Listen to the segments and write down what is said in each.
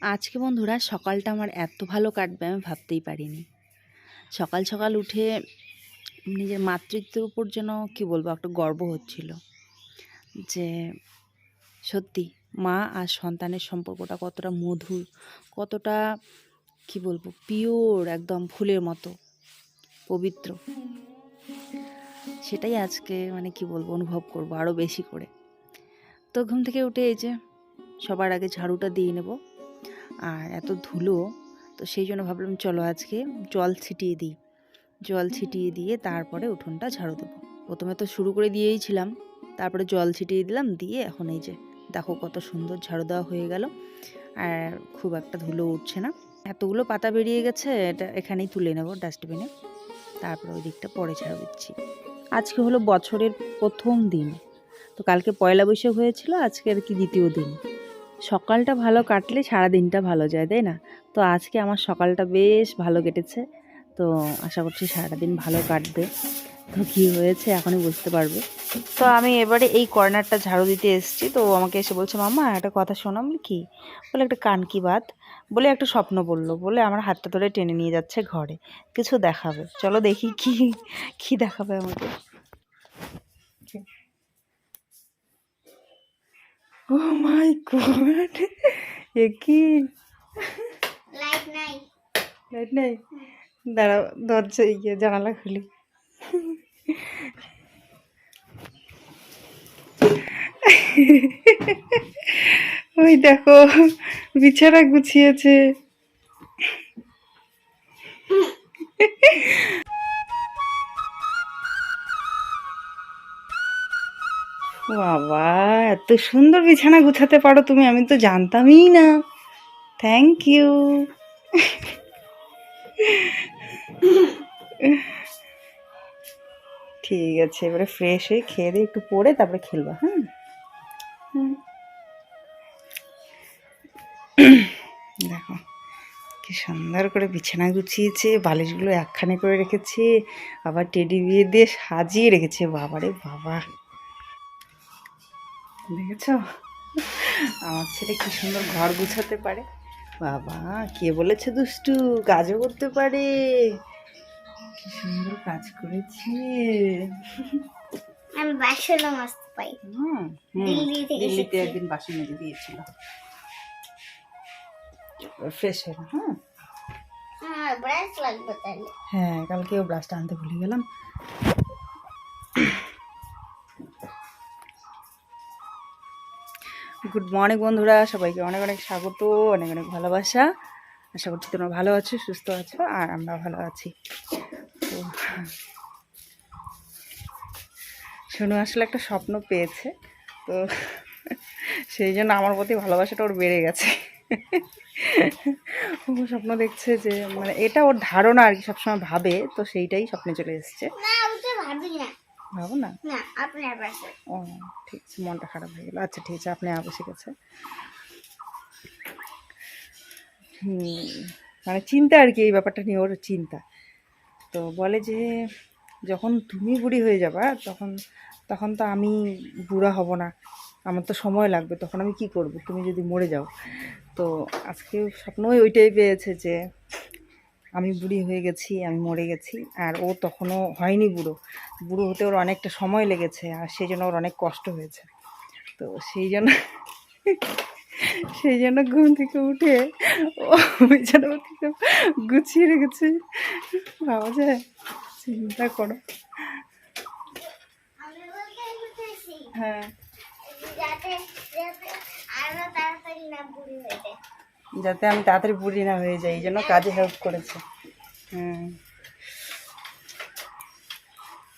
আজকে বন্ধুরা সকালটা আমার এত ভালো কাটবে আমি ভাবতেই পারিনি। সকাল সকাল উঠে নিজের মাতৃত্বের উপর যেন কি বলবো একটা গর্ব হচ্ছিল যে সত্যি মা আর সন্তানের সম্পর্কটা কতটা মধুর, কতটা কি বলবো পিওর, একদম ফুলের মতো পবিত্র। সেটাই আজকে মানে কি বলবো অনুভব করব আরও বেশি করে। তো ঘুম থেকে উঠে এই যে সবার আগে ঝাড়ুটা দিয়ে নেব, আর এত ধুলো, তো সেই জন্য ভাবলাম চলো আজকে জল ছিটিয়ে দিয়ে তারপরে উঠোনটা ঝাড়ু দেবো। প্রথমে তো শুরু করে দিয়েইছিলাম, তারপরে জল ছিটিয়ে দিলাম, দিয়ে এখন এই যে দেখো কত সুন্দর ঝাড়ু দেওয়া হয়ে গেল, আর খুব একটা ধুলো উঠছে না। এতগুলো পাতা বেরিয়ে গেছে, এটা এখানেই তুলে নেব ডাস্টবিনে, তারপরে ওই দিকটা পরে ঝাড়ু দিচ্ছি। আজকে হলো বছরের প্রথম দিন, তো কালকে পয়লা বৈশাখ হয়েছিল, আজকে আর কি দ্বিতীয় দিন। সকালটা ভালো কাটলে সারা দিনটা ভালো যায়, তাই না? তো আজকে আমার সকালটা বেশ ভালো কেটেছে, তো আশা করছি সারাটা দিন ভালো কাটবে। তো কী হয়েছে এখনই বুঝতে পারবে। তো আমি এবারে এই কর্নারটা ঝাড়ু দিতে এসেছি, তো ও আমাকে এসে বলছে মাম্মা একটা কথা শোনাম কি, বলে একটা কান কি বাত, বলে একটা স্বপ্ন বললো, বলে আমার হাতটা ধরে টেনে নিয়ে যাচ্ছে ঘরে, কিছু দেখাবে, চলো দেখি কি কি দেখাবে আমাকে। ও মাই গড, এ কি? লাইট নাই, দাঁড়া দরজা জানালা খুলি। ওই দেখো বিছানা গুছিয়েছে। বাবা, এত সুন্দর বিছানা গুছাতে পারো তুমি, আমি তো জানতামই না। Thank you. ঠিক আছে, এবারে ফ্রেশ হয়ে খেয়ে দিয়ে একটু পরে তারপরে খেলবা। হ্যাঁ, দেখো কি সুন্দর করে বিছানা গুছিয়েছে, বালিশগুলো একখানে করে রেখেছে, আবার টেডি বিয়ে দিয়ে সাজিয়ে রেখেছে। বাবারে বাবা, দেখেছ আমার ছেলে কি সুন্দর ঘর গুছাতে পারে। বাবা, কে বলেছে দুষ্টু, কাজও করতে পারে, কি সুন্দর কাজ করেছে। আমি বাসনও মাজতে পাই। দিল্লিতে একদিন বাসন মেজে দিয়েছিল। ফ্রেশ হয়ে না? হ্যাঁ, ব্রাশ লাগবে তাহলে। হ্যাঁ, কালকেও ব্রাশটা আনতে ভুলে গেলাম। গুড মর্নিং বন্ধুরা, সবাইকে অনেক অনেক স্বাগত, অনেক অনেক ভালোবাসা। আশা করছি তোমরা ভালো আছো, সুস্থ আছো, আর আমরা ভালো আছি। তো শোনো, আসলে একটা স্বপ্ন পেয়েছে, তো সেই জন্য আমার প্রতি ভালোবাসাটা ওর বেড়ে গেছে। ও স্বপ্ন দেখছে যে মানে এটা ওর ধারণা আর কি, সবসময় ভাবে, তো সেইটাই স্বপ্নে চলে এসছে। ভাবো না, ও ঠিক আছে, মনটা খারাপ হয়ে গেল। আচ্ছা ঠিক আছে, আপনি বসে গেছে। মানে চিন্তা আর কি, এই ব্যাপারটা নিয়ে ওর চিন্তা। তো বলে যে যখন তুমি বুড়ি হয়ে যাবা তখন তখন তো আমি বুড়া হব না, আমার তো সময় লাগবে, তখন আমি কি করব তুমি যদি মরে যাও। তো আজকে স্বপ্নই ওইটাই পেয়েছে যে আমি বুড়ি হয়ে গেছি, আমি মরে গেছি, আর ও তখনও হয়নি বুড়ো। বুড়ো হতে ওর অনেকটা সময় লেগেছে, আর সেই জন্য ওর অনেক কষ্ট হয়েছে। তো সেই জন্য ঘুম থেকে উঠে ও বিছানা থেকে গুছিয়ে রেখেছে। ভাবা যায়, চিন্তা করো। হ্যাঁ, যাতে আমি তাড়াতাড়ি বুড়ি না হয়ে যাই, এই জন্য কাজে হেল্প করেছে।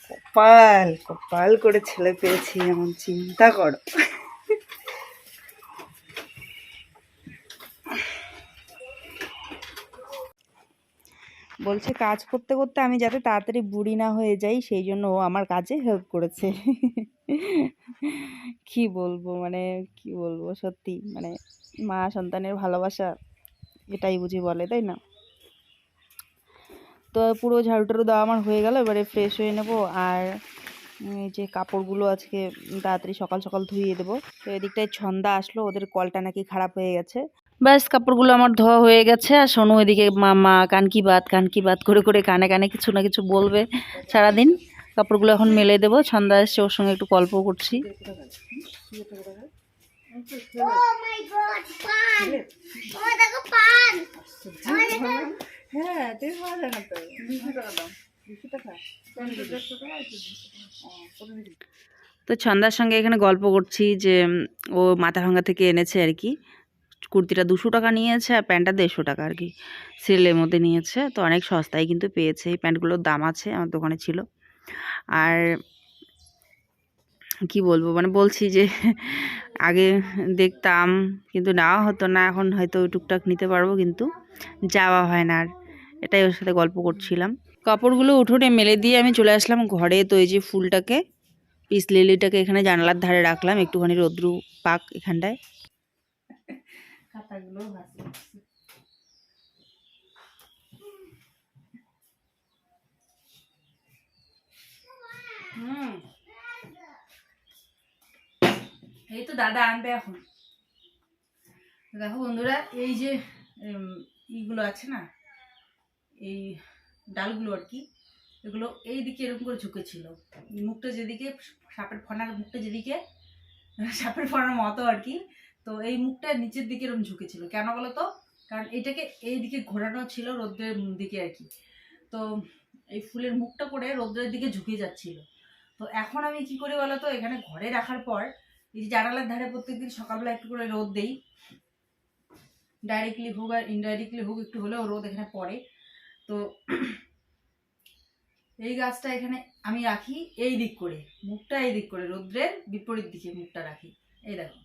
কপাল কপাল করে ছেলে পেয়েছি, এমন চিন্তা করো। বলছে কাজ করতে করতে আমি যাতে তাড়াতাড়ি বুড়ি না হয়ে যাই, সেই জন্য ও আমার কাজে হেল্প করেছে। কি বলবো, মানে কি বলবো, সত্যি মানে মা সন্তানের ভালোবাসা এটাই বুঝি বলে, তাই না? তো পুরো ঝাড়ু টাড়ু দেওয়া আমার হয়ে গেল, এবারে ফ্রেশ হয়ে নেব, আর এই যে কাপড়গুলো আজকে তাড়াতাড়ি সকাল সকাল ধুয়ে দেবো। তো এদিকটায় ছন্দা আসলো, ওদের কলটা নাকি খারাপ হয়ে গেছে, ব্যাস কাপড়গুলো আমার ধোয়া হয়ে গেছে। আর সোনু এদিকে মামা কান কি বাত করে করে কানে কানে কিছু না কিছু বলবে সারাদিন। কাপড়গুলো এখন মেলে দেবো। সন্ধ্যা এসছে, ওর সঙ্গে একটু গল্প করছি। Oh my god, পান! ও দেখো পান! হ্যাঁ, তুই পাওয়া যায় না তো। 200 টাকা দাও। 200 টাকা? তো ছন্দার সঙ্গে এখানে গল্প করছি যে ও মাথাভাঙ্গা থেকে এনেছে আর কি। কুর্তিটা 200 টাকা নিয়েছে আর প্যান্টটা 150 টাকা আর কি সেলের মধ্যে নিয়েছে। তো অনেক সস্তায় কিন্তু পেয়েছে। এই প্যান্টগুলোর দাম আছে, আমার দোকানে ছিল। আর কি বলবো, মানে বলছি যে আগে দেখতাম কিন্তু নেওয়া হতো না, এখন হয়তো টুকটাক নিতে পারবো কিন্তু যাওয়া হয় না আর। এটাই ওর সাথে গল্প করছিলাম। কাপড়গুলো উঠোনে মেলে দিয়ে আমি চলে আসলাম ঘরে। তো এই যে ফুলটাকে, পিস লিলিটাকে এখানে জানালার ধারে রাখলাম, একটুখানি রোদ্রু পাক এখানটায়। খাতাগুলো এই তো দাদা আনবে এখন। দেখো বন্ধুরা, এই যে ইগুলো আছে না, এই ডালগুলো আর কি, এগুলো এই দিকে এরকম করে ঝুঁকেছিল। মুখটা যেদিকে, সাপের ফনার মুখটা যেদিকে, সাপের ফনার মতো আর কি। তো এই মুখটা নিচের দিকে এরকম ঝুঁকেছিল কেন বলো তো? কারণ এটাকে এই দিকে ঘোরানো ছিল রোদ্রের দিকে আর কি। তো এই ফুলের মুখটা করে রোদ্রের দিকে ঝুঁকে যাচ্ছিল। তো এখন আমি কি করি বলো তো, এখানে ঘরে রাখার পর এই যে জানালার ধারে প্রত্যেকদিন সকালবেলা একটু করে রোদ দেই, ডাইরেক্টলি হোক আর ইনডাইরেক্টলি হোক একটু হলেও রোদ এখানে পড়ে। তো এই গাছটা এখানে আমি রাখি এই দিক করে, মুখটা এই দিক করে, রোদ্রের বিপরীত দিকে মুখটা রাখি। এই দেখো,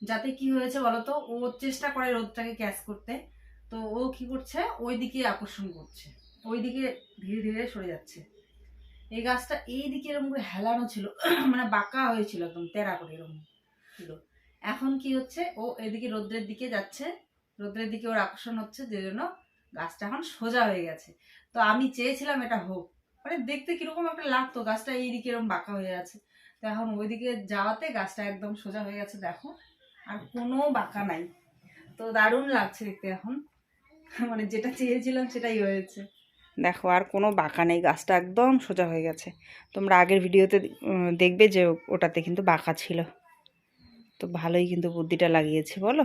যাতে কি হয়েছে বলতো, ও চেষ্টা করে রোদটাকে ক্যাচ করতে। তো ও কি করছে, ওই দিকে আকর্ষণ করছে, ওই দিকে ধীরে ধীরে সরে যাচ্ছে। এই গাছটা এই দিকে এরকম করে হেলানো ছিল, মানে বাঁকা হয়েছিল একদম তেরা করে এরকম ছিল। এখন কি হচ্ছে, ও এদিকে রোদ্রের দিকে যাচ্ছে, রোদ্রের দিকে ওর আকর্ষণ হচ্ছে, যে জন্য গাছটা এখন সোজা হয়ে গেছে। তো আমি চেয়েছিলাম এটা হোক, মানে দেখতে কিরকম একটা লাগতো, গাছটা এইদিকে এরকম বাঁকা হয়ে আছে। তো এখন ওইদিকে যাওয়াতে গাছটা একদম সোজা হয়ে গেছে, দেখো আর কোনো বাঁকা নাই। তো দারুণ লাগছে দেখতে এখন, মানে যেটা চেয়েছিলাম সেটাই হয়েছে। দেখো আর কোনো বাঁকা নেই, গাছটা একদম সোজা হয়ে গেছে। তোমরা আগের ভিডিওতে দেখবে যে ওটাতে কিন্তু বাঁকা ছিল। তো ভালোই কিন্তু বুদ্ধিটা লাগিয়েছে বলো।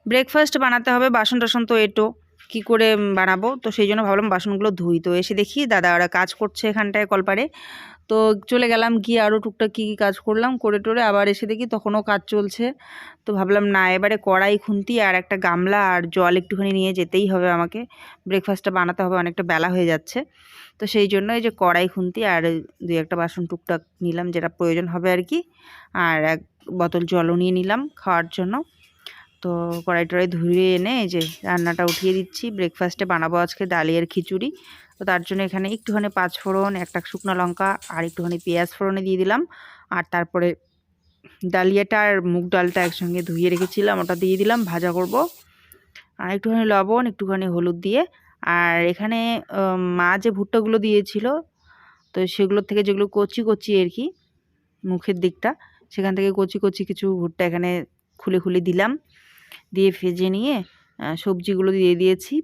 ব্রেকফাস্ট বানাতে হবে, বাসন টাসন তো এটো কী করে বানাবো, তো সেই জন্য ভাবলাম বাসনগুলো ধুই। তো এসে দেখি দাদা ওরা কাজ করছে এখানটায় কলপারে। তো চলে গেলাম, গিয়ে আরও টুকটাক কী কী কাজ করলাম, করে টোরে আবার এসে দেখি তখনও কাজ চলছে। তো ভাবলাম না, এবারে কড়াই খুন্তি আর একটা গামলা আর জল একটুখানি নিয়ে যেতেই হবে আমাকে, ব্রেকফাস্টটা বানাতে হবে, অনেকটা বেলা হয়ে যাচ্ছে। তো সেই জন্য এই যে কড়াই খুন্তি আর 2-1টা বাসন টুকটাক নিলাম, যেটা প্রয়োজন হবে আর কি। আর 1 বোতল জলও নিয়ে নিলাম খাওয়ার জন্য। তো কড়াই টড়াই ধুয়ে এনে এই যে রান্নাটা উঠিয়ে দিচ্ছি। ব্রেকফাস্টে বানাবো আজকে ডালি আর খিচুড়ি। তো তার জন্য এখানে একটুখানি 5 ফোড়ন, 1টা শুকনো লঙ্কা আর একটুখানি পেঁয়াজ ফোড়নে দিয়ে দিলাম। আর তারপরে ডালিয়াটা আর মুগ ডালটা একসঙ্গে ধুয়ে রেখেছিলাম, ওটা দিয়ে দিলাম, ভাজা করব। আর একটুখানি লবণ, একটুখানি হলুদ দিয়ে, আর এখানে মা যে ভুট্টাগুলো দিয়েছিল, তো সেগুলোর থেকে যেগুলো কচি কচি আর কি মুখের দিকটা, সেখান থেকে কচি কচি কিছু ভুট্টা এখানে খুলে খুলে দিলাম। দিয়ে ভেজে নিয়ে সবজিগুলো দিয়ে দিয়েছি,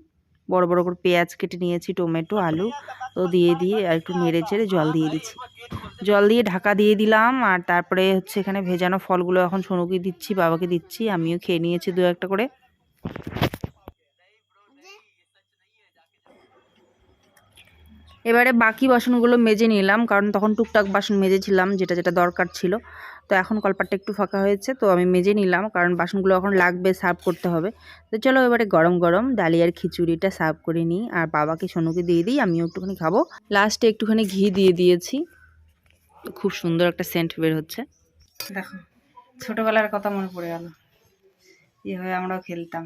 বড় বড় করে পেঁয়াজ কেটে নিয়েছি, টমেটো, আলু, তো দিয়ে আর একটু নেড়ে চেড়ে জল দিয়ে দিচ্ছি। জল দিয়ে ঢাকা দিয়ে দিলাম। আর তারপরে হচ্ছে এখানে ভেজানো ফলগুলো এখন সোনুকে দিচ্ছি, বাবাকে দিচ্ছি, আমিও খেয়ে নিয়েছি 2-1টা করে। এবারে বাকি বাসনগুলো মেজে নিলাম, কারণ তখন টুকটাক বাসন মেজেছিলাম যেটা যেটা দরকার ছিল। তো এখন কলপাটটা একটু ফাঁকা হয়েছে, তো আমি মেজে নিলাম, কারণ বাসনগুলো এখন লাগবে, সার্ভ করতে হবে। তো চলো এবারে গরম গরম ডালিয়ার খিচুড়িটা সার্ভ করে নিই, আর বাবাকে সোনুকে দিয়ে দিই, আমিও একটুখানি খাবো। লাস্টে একটুখানি ঘি দিয়ে দিয়েছি, খুব সুন্দর একটা সেন্ট বের হচ্ছে। দেখো ছোটোবেলার কথা মনে পড়ে গেল, এভাবে আমরাও খেলতাম।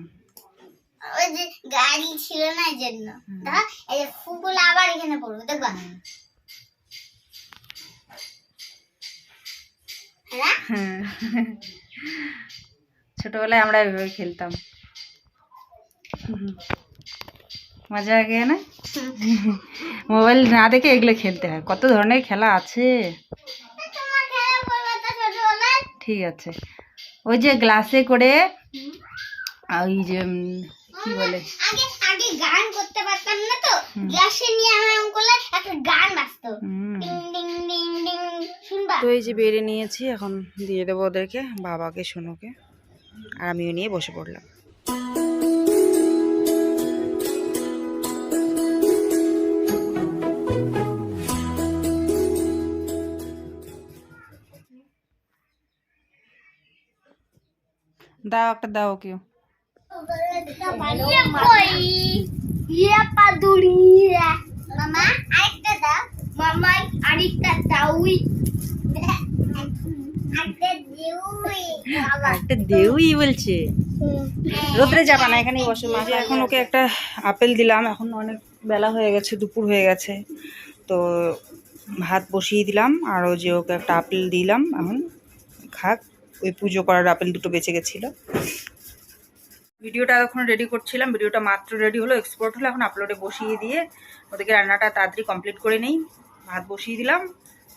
ওই যে গাড়ি ছিল না, এই জন্য দেখো এই যে ফুলগুলো আবার এখানে পড়বে, দেখবা? হ্যাঁ, ছোটবেলায় আমরা এভাবে খেলতাম, মজা আগে না? মোবাইল না দেখে এগুলো খেলতে হয়, কত ধরনের খেলা আছে। ঠিক আছে, ওই যে গ্লাসে করে ওই যে কি বলে আগে আগে গান করতে পারতাম না তো, গ্লাসে নিয়ে আমার করলে একটা গান বাজতো, ডিং ডিং ডিং ডিং, শুনবা? তো এই যে বেড়ে নিয়েছি, এখন দিয়ে দেবো ওদেরকে, বাবাকে সোনুকে, আর আমিও নিয়ে বসে পড়লাম। দাও একটা, দাও কেউ। মামা আরেকটা দাও, মামা আরেকটা দাওই, আরেকটা দিউই, একটা দেউই বলছে। রোদ্রে যাবা না, এখানেই বসে। মাঝে এখন ওকে একটা আপেল দিলাম, এখন অনেক বেলা হয়ে গেছে, দুপুর হয়ে গেছে, তো ভাত বসিয়ে দিলাম, আর ও যে ওকে একটা আপেল দিলাম, এখন খাক। ওই পুজো করার আপেল দুটো বেঁচে গেছিলো। ভিডিওটা এখন রেডি করছিলাম, ভিডিওটা মাত্র রেডি হলো, এক্সপোর্ট হলো, এখন আপলোডে বসিয়ে দিয়ে ওদেরকে রান্নাটা তাড়াতাড়ি কমপ্লিট করে নেই। ভাত বসিয়ে দিলাম,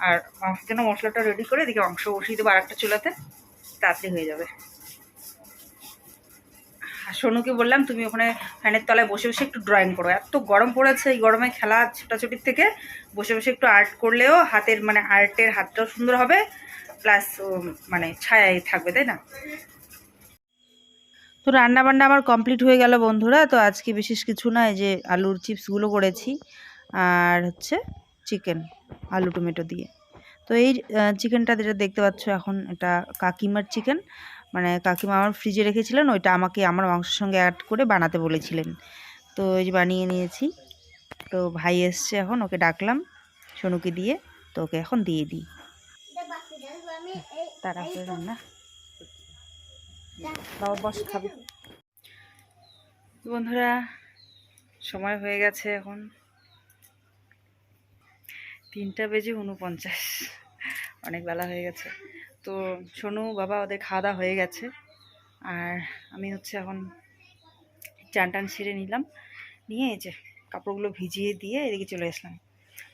আর মাংসের জন্য মশলাটা রেডি করে এদিকে মাংস বসিয়ে দেবো আরেকটা চুলাতে, তাড়াতাড়ি হয়ে যাবে। আর সোনুকে বললাম তুমি ওখানে ফ্যানের তলায় বসে বসে একটু ড্রয়িং করো, এত গরম পড়েছে, এই গরমে খেলা ছোটাছুটির থেকে বসে বসে একটু আর্ট করলেও হাতের মানে আর্টের হাতটাও সুন্দর হবে, প্লাস মানে ছায়ায় থাকবে, তাই না? তো রান্না বান্না আমার কমপ্লিট হয়ে গেল বন্ধুরা। তো আজকে বিশেষ কিছু না, এই যে আলুর চিপসগুলো করেছি, আর হচ্ছে চিকেন আলু টমেটো দিয়ে। তো এই চিকেনটা যেটা দেখতে পাচ্ছ এখন, এটা কাকিমার চিকেন, মানে কাকিমা আমার ফ্রিজে রেখেছিলেন, ওইটা আমাকে আমার মাংসের সঙ্গে অ্যাড করে বানাতে বলেছিলেন। তো এই যে বানিয়ে নিয়েছি। তো ভাই এসছে, এখন ওকে ডাকলাম সোনুকে দিয়ে, তো ওকে এখন দিয়ে দিই। তারপরে রান্না বাবা বস খাবে। বন্ধুরা সময় হয়ে গেছে এখন 3:49, অনেক বেলা হয়ে গেছে। তো সোনু বাবা ওদের খাওয়া দাওয়া হয়ে গেছে, আর আমি হচ্ছে এখন চান টান সেরে নিলাম, নিয়ে এই যে কাপড়গুলো ভিজিয়ে দিয়ে এদিকে চলে আসলাম।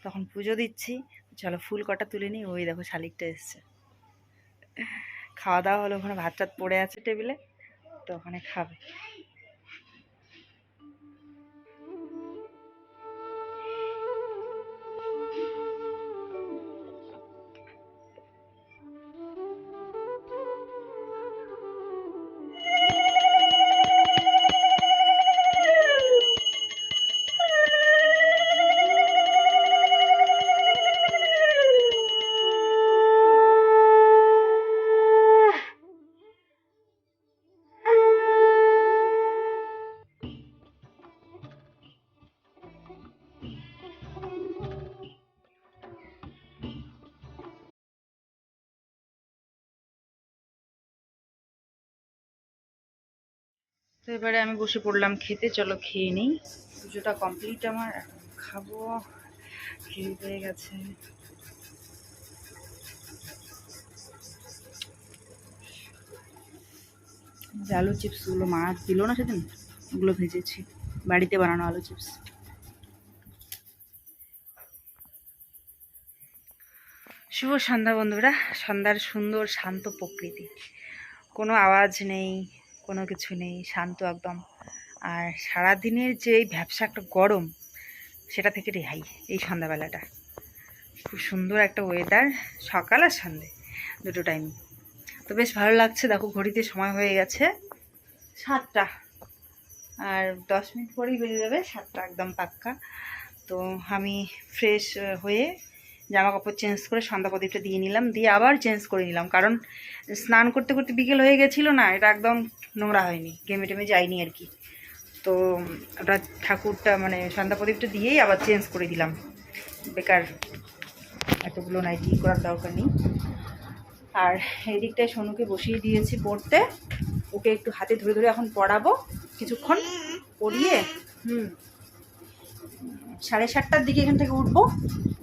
তখন পুজো দিচ্ছি, চলো ফুল কটা তুলে নিই। ওই দেখো শালিকটা এসছে। খাওয়া দাওয়া হলো, ওখানে ভাত টাত পড়ে আছে টেবিলে, তো ওখানে খাবে। তো এবারে আমি বসে পড়লাম খেতে, চলো খেয়ে নিই। পুজোটা কমপ্লিট আমার, খাবো, খিদে পেয়ে গেছে। যে আলু চিপসগুলো মা দিল না সেদিন, ওগুলো ভেজেছি, বাড়িতে বানানো আলু চিপস। শুভ সন্ধ্যা বন্ধুরা। সন্ধ্যার সুন্দর শান্ত প্রকৃতি, কোনো আওয়াজ নেই, কোনো কিছু নেই, শান্ত একদম। আর সারাদিনের যে এই ভ্যাপসা একটা গরম, সেটা থেকে রেহাই এই সন্ধ্যাবেলাটা। খুব সুন্দর একটা ওয়েদার, সকাল আর সন্ধ্যে দুটো টাইম। তো বেশ ভালো লাগছে। দেখো ঘড়িতে সময় হয়ে গেছে 7টা, আর 10 মিনিট পরেই বেজে যাবে 7টা, একদম পাক্কা। তো আমি ফ্রেশ হয়ে জামা কাপড় চেঞ্জ করে সন্ধ্যা প্রদীপটা দিয়ে নিলাম, দিয়ে আবার চেঞ্জ করে নিলাম, কারণ স্নান করতে করতে বিকেল হয়ে গেছিলো না, এটা একদম নোংরা হয়নি, ঘেমে টেমে যায়নি আর কি। তো ওটা ঠাকুরটা মানে সন্ধ্যা প্রদীপটা দিয়েই আবার চেঞ্জ করে দিলাম, বেকার এতগুলো নাইটি করার দরকার নেই। আর এই দিকটায় সোনুকে বসিয়ে দিয়েছি পড়তে, ওকে একটু হাতে ধরে ধরে এখন পড়াবো কিছুক্ষণ, পড়িয়ে 7:30টার দিকে এখান থেকে উঠবো,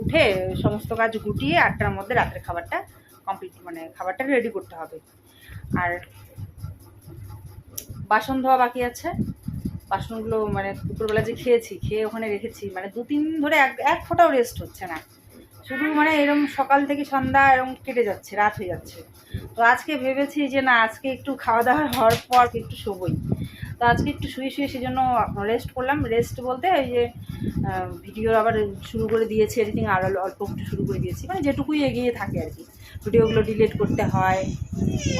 উঠে সমস্ত কাজ গুটিয়ে 8টার মধ্যে রাতের খাবারটা কমপ্লিট, মানে খাবারটা রেডি করতে হবে। আর বাসন ধোয়া বাকি আছে, বাসনগুলো মানে দুপুরবেলা যে খেয়েছি, খেয়ে ওখানে রেখেছি, মানে 2-3 দিন ধরে এক ফোঁটাও রেস্ট হচ্ছে না, শুধু মানে এরকম সকাল থেকে সন্ধ্যা এরকম কেটে যাচ্ছে, রাত হয়ে যাচ্ছে। তো আজকে ভেবেছি যে না, আজকে একটু খাওয়া দাওয়া হওয়ার পর একটু শোবই। তো আজকে একটু শুয়ে সেজন্য রেস্ট করলাম। রেস্ট বলতে ওই যে ভিডিও আবার শুরু করে দিয়েছি, এডিটিং আরও অল্প একটু শুরু করে দিয়েছি, মানে যেটুকুই এগিয়ে থাকে আর কি। ভিডিওগুলো ডিলিট করতে হয়,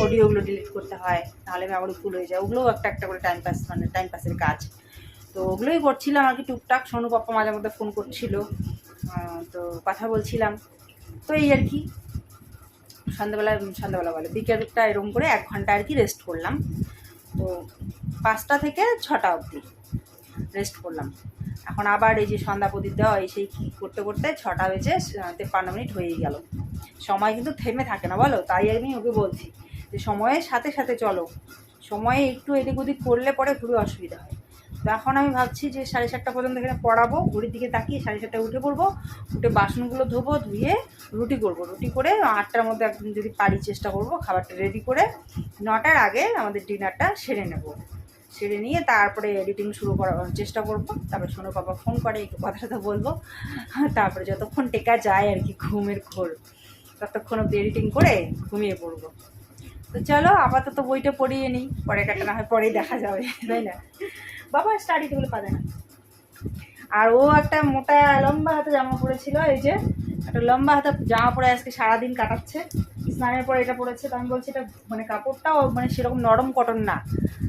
অডিওগুলো ডিলিট করতে হয়, নাহলে মেমোরি ফুল হয়ে যায়। ওগুলোও একটা একটা করে টাইম পাস, মানে টাইম পাসের কাজ। তো ওগুলোই করছিলাম আর কি টুকটাক। সোনু পাপ্পা মাঝে মধ্যে ফোন করছিল, তো কথা বলছিলাম। তো এই আর কি সন্ধ্যাবেলা বলে বিকেলটা এরকম করে 1 ঘন্টা আর কি রেস্ট করলাম। তো 5টা থেকে 6টা অবধি রেস্ট করলাম। এখন আবার এই যে সন্ধ্যা প্রদীপ দেওয়া, এই সেই কী করতে করতে 6টা বেজে 53 মিনিট হয়েই গেল। সময় কিন্তু থেমে থাকে না বলো, তাই আমি ওকে বলছি যে সময়ের সাথে সাথে চলো। সময়ে একটু এদিক ওদিক করলে পরে খুবই অসুবিধা হয়। তো এখন আমি ভাবছি যে 7:30 পর্যন্ত এখানে পড়াবো, ঘড়ির দিকে তাকিয়ে 7:30 উঠে পড়বো, উঠে বাসনগুলো ধোবো, ধুয়ে রুটি করবো। রুটি করে 8টার মধ্যে একদিন যদি পারি চেষ্টা করবো খাবারটা রেডি করে 9টার আগে আমাদের ডিনারটা সেরে নেব। সেরে নিয়ে তারপরে এডিটিং শুরু করার চেষ্টা করবো। তারপরে সোনু পাপা ফোন করে, একটু কথা টথা বলবো, তারপরে যতক্ষণ টেকা যায় আর কি ঘুমের ঘোর, ততক্ষণ অব্দি এডিটিং করে ঘুমিয়ে পড়বো। তো চলো আপাতত বইটা পড়িয়ে নিই, পরে কাটা না হয় পরেই দেখা যাবে, তাই না? বাবা স্টাডি টেবিলে পাবে না। আর ও একটা মোটা লম্বা হাতে জামা পরেছিল, এই যে একটা লম্বা হাতে জামা পরে আজকে সারাদিন কাটাচ্ছে। স্নানের পরে এটা পরেছে। তো আমি বলছি এটা মানে কাপড়টাও মানে সেরকম নরম কটন না,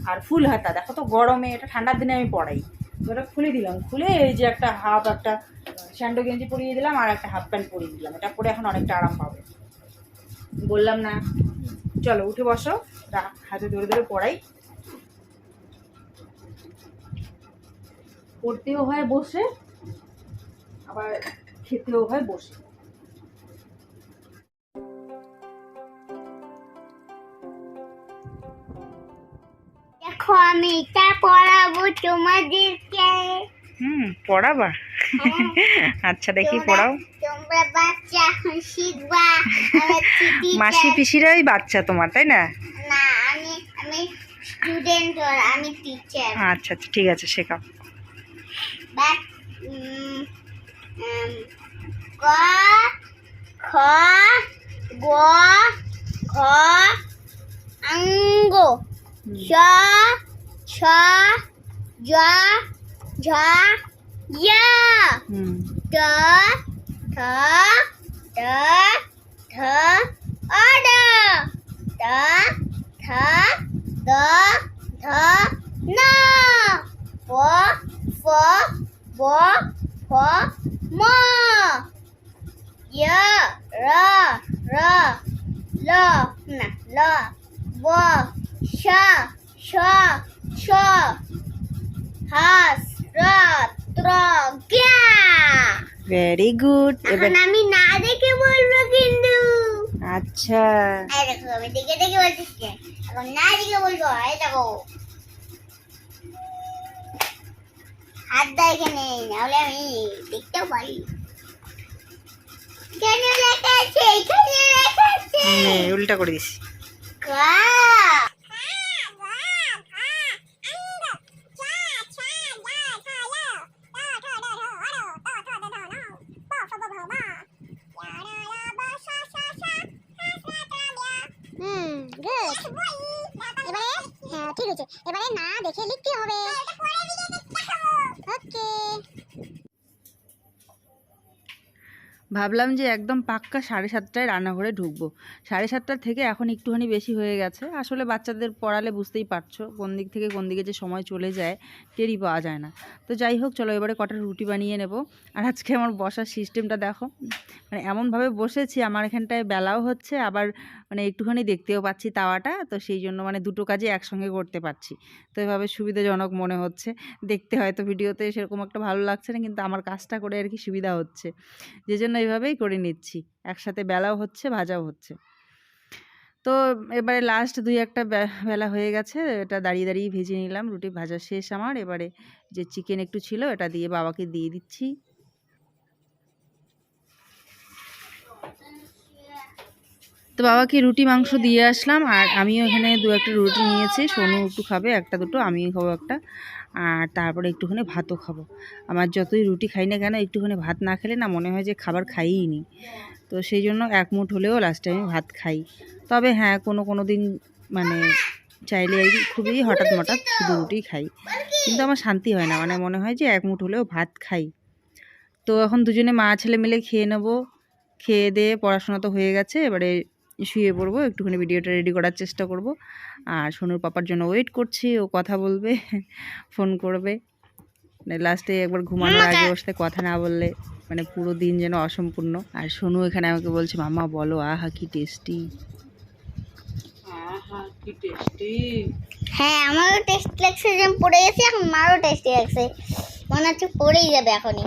আর ফুল হাতা। দেখো তো গরমে, এটা ঠান্ডার দিনে আমি পরাই। তো ওটা খুলে দিলাম, খুলে এই যে একটা স্যান্ডো গেঞ্জি পরিয়ে দিলাম আর একটা হাফ প্যান্ট পরিয়ে দিলাম। এটা পরে এখন অনেকটা আরাম পাবে। বললাম না, চলো উঠে বসো, হাতে ধরে ধরে পড়াই। পড়তেও হয় বসে, আবার খেতেও হয় বসে। দেখো আমি এটা পড়াবো তোমাদেরকে। পড়াবা? আচ্ছা দেখি পড়াও। তোমরা বাচ্চা এখন শিখবা। মাসি পিসিরাই বাচ্চা তোমার, তাই না? না, আমি স্টুডেন্ট আর আমি টিচার। আচ্ছা আচ্ছা ঠিক আছে, শেখাও। বাট ক খ গ ঘ অঙ্গ শ ছ জ ঝ য় ট ঠ ড ঢ অড ট ঠ দ ধ ন প ফ ব ফ ম য় র র ল না ল ব শ শ শ হাস র ত্র জ্ঞা। Very good. এখন আমি না দেখে বলবো কিন্তু। আচ্ছা এই দেখো আমি দেখে দেখে বলছি, এখন না দেখে বলবো। এই দেখো হাত দা এখানে, নাহলে আমি দেখতেও পারি। এখানে লেখা আছে, এখানে লেখা আছে। উল্টা করে দিছি। কা ঠিক আছে, এবারে না দেখে লিখতে হবে। ওকে। ভাবলাম যে একদম পাক্কা 7:30টায় রান্নাঘরে ঢুকবো। 7:30টার থেকে এখন একটুখানি বেশি হয়ে গেছে। আসলে বাচ্চাদের পড়ালে বুঝতেই পারছো কোন দিক থেকে কোন দিকে যে সময় চলে যায় টেরই পাওয়া যায় না। তো যাই হোক, চলো এবারে কটা রুটি বানিয়ে নেব। আর আজকে আমার বসার সিস্টেমটা দেখো, মানে এমনভাবে বসেছি, আমার এখানটায় বেলাও হচ্ছে, আবার মানে একটুখানি দেখতেও পাচ্ছি তাওয়াটা। তো সেই জন্য মানে দুটো কাজই একসঙ্গে করতে পারছি। তো এভাবে সুবিধাজনক মনে হচ্ছে। দেখতে হয়তো ভিডিওতে সেরকম একটা ভালো লাগছে না, কিন্তু আমার কাজটা করে আর কি সুবিধা হচ্ছে, যে জন্য এইভাবেই করে নিচ্ছি। একসাথে বেলাও হচ্ছে, ভাজাও হচ্ছে। তো এবারে লাস্ট 2-1টা বেলা হয়ে গেছে, এটা দাঁড়িয়ে দাঁড়িয়ে ভেজে নিলাম। রুটি ভাজা শেষ আমার। এবারে যে চিকেন একটু ছিল এটা দিয়ে বাবাকে দিয়ে দিচ্ছি। তো বাবাকে রুটি মাংস দিয়ে আসলাম, আর আমিও এখানে 2-1টা রুটি নিয়েছি। সোনু একটু খাবে 1-2, আমিও খাবো একটা, আর তারপরে একটুখানি ভাতও খাবো। আমার যতই রুটি খাই না কেন, একটুখানি ভাত না খেলে না মনে হয় যে খাবার খাইই নি। তো সেই জন্য 1 মুঠ হলেও লাস্টে আমি ভাত খাই। তবে হ্যাঁ, কোনো দিন মানে চাইলে এই খুবই হঠাৎ শুধু রুটি খাই, কিন্তু আমার শান্তি হয় না, মানে মনে হয় যে 1 মুঠ হলেও ভাত খাই। তো এখন দুজনে মা ছেলে মিলে খেয়ে নেবো। খেয়ে দিয়ে পড়াশোনা তো হয়ে গেছে, এবারে শুয়ে পড়বো, একটুখানি ভিডিওটা রেডি করার চেষ্টা করব। আর সোনুর পাপার জন্য ওয়েট করছি, ও কথা বলবে, ফোন করবে। মানে লাস্টে একবার ঘুমানোর আগে ওর সাথে কথা না বললে মানে পুরো দিন যেন অসম্পূর্ণ। আর সোনু এখানে আমাকে বলছে, মাম্মা বলো, আহা কি টেস্টি, আহা কি টেস্টি। হ্যাঁ, আমারও টেস্ট লাগছে, যেমন পড়ে গেছে, এখন মারও টেস্টি লাগছে, মনে হচ্ছে পড়েই যাবে এখনই।